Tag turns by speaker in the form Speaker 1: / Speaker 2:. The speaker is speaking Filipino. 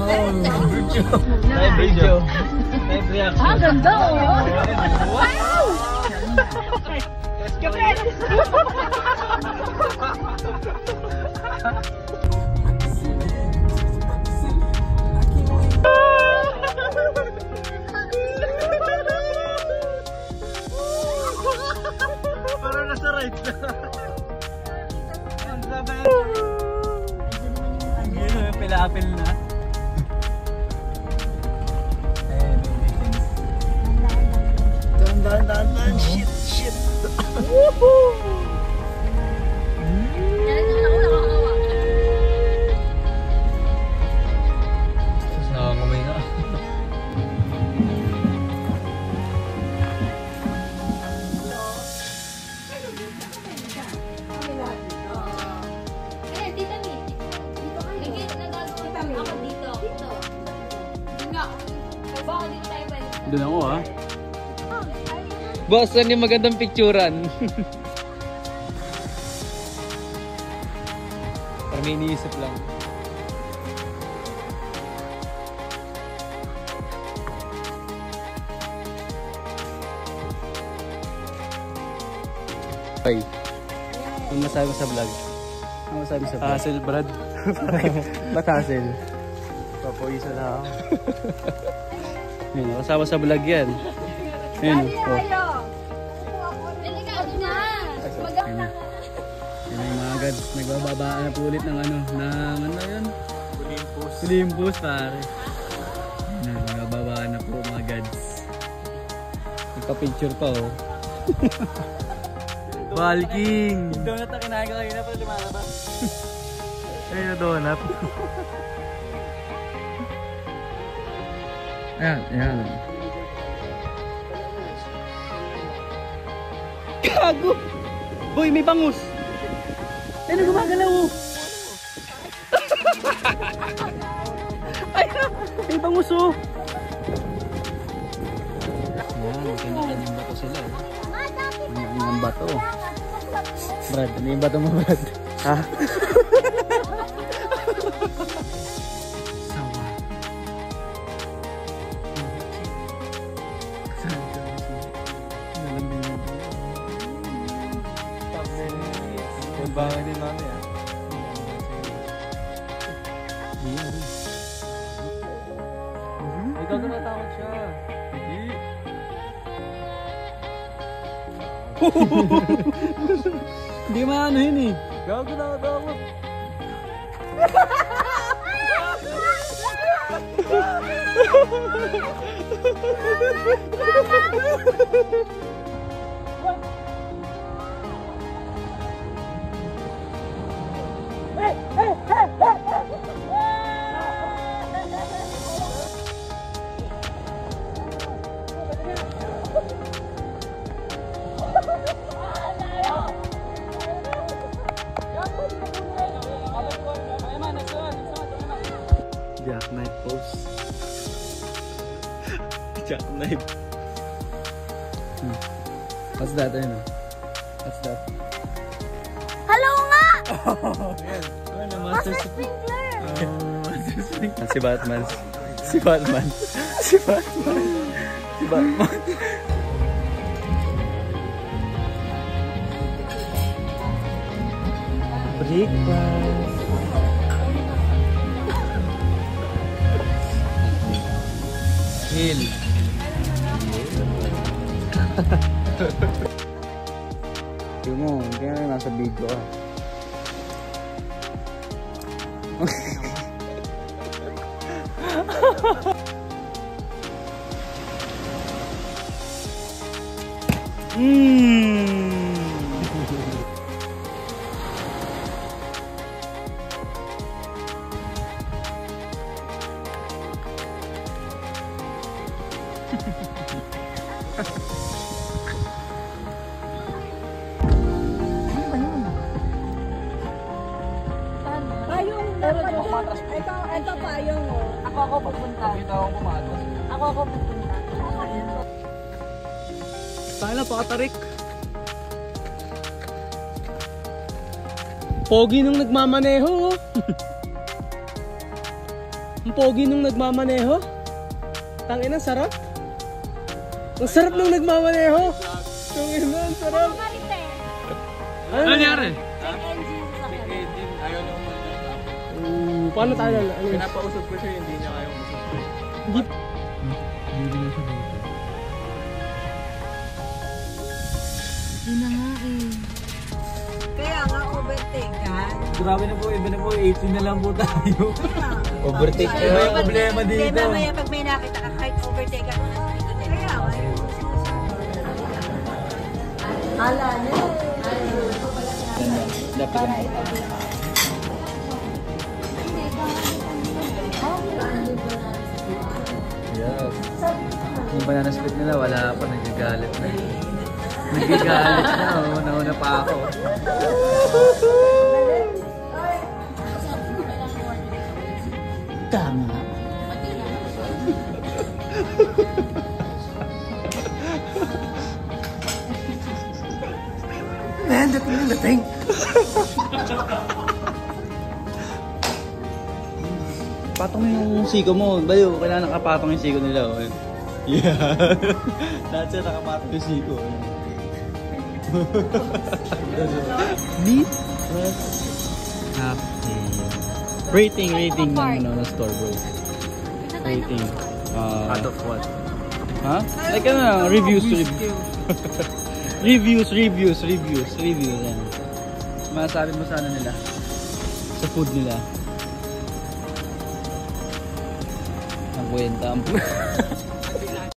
Speaker 1: Live video. Live reaction.
Speaker 2: Ah, ganda oh. Wow!
Speaker 1: Parang nasa right na. Ang sabi. Yun yung pila-apil na. Dahan. Shit. Woohoo! Nakangumay na. Doon ako ha. Boss, saan yung magandang picturean? Parang may iniisip lang. Ay, ano masabi mo sa vlog? Ano masabi mo sa vlog? Hassle, Brad. Ba't hassle? Papuisa na ako. Ayun, kasama sa vlog yan. Ayun, Yan yung mga gads, nagbababaan na po ulit ng ano yun? Olympus pare. Yan, nagbababaan na po mga gads. Nagpa-picture pa oh. Balking! Yung donut na kinain ka kanina pa lumalabas. Ayun yung donut. Ayan. Gago! Boy, may bangus! Ano gumagalaw? Ay, may bangus oh! Ayan, kanya-kanyang bato sila eh. Kanya-kanyang bato. Brad, ano yung bato mo, Brad? Ha? Bangin din namin ah. Ay, gago natakot siya. Hindi. Hindi maano yun eh. Gago nakatakot. Jackknife pose. Jackknife. What's that? What's that?
Speaker 2: Hello nga!
Speaker 1: Ano,
Speaker 2: Master Sprinkler!
Speaker 1: Master Sprinkler. Si Batman. Breakfast. Hill. Tingnan mo, hindi na nasa video ah.
Speaker 2: Ito payong oh. Ako pupunta.
Speaker 1: Kita ako pumatos.
Speaker 2: Ako pupunta.
Speaker 1: Sana pakatarik. Pogi nung nagmamaneho.
Speaker 3: Ang pogi nung nagmamaneho. Tangina, sarap. Ang sarap nung nagmamaneho. Tangina, ang sarap. Ano
Speaker 1: nangyari?
Speaker 2: Check engine sa akin.
Speaker 4: Ayaw niya
Speaker 3: Paano tayo?
Speaker 4: Pinapausap ko siya, hindi niya kayang usap.
Speaker 3: Hindi.
Speaker 2: Yun na nga eh. Kaya nga overtake kan.
Speaker 4: Grabe na po, iba na po, 18 na lang po tayo.
Speaker 1: Overtake
Speaker 4: Iba yung problema dito.
Speaker 2: Hindi, mamaya pag may nakita ka, kahit overtake ako na dito din. Kaya nga. Hala na.
Speaker 1: Dapat yes. Yung banana split nila, wala pa, nagagalit na. Nagagalit na, una-una pa ako. Dami na. Man, dating na dating. Patong yung siko mo. Bayo, kailangan nakapatong yung siko nila. Oh. Yeah. Lahat siya nakapatong yung siko. Meat plus happy. Rating ng store, bro. Rating.
Speaker 4: Out of what?
Speaker 1: Ha? Like ano lang, reviews. Reviews. Yan. Masasabi mo sana nila sa food nila. Ang kwenta.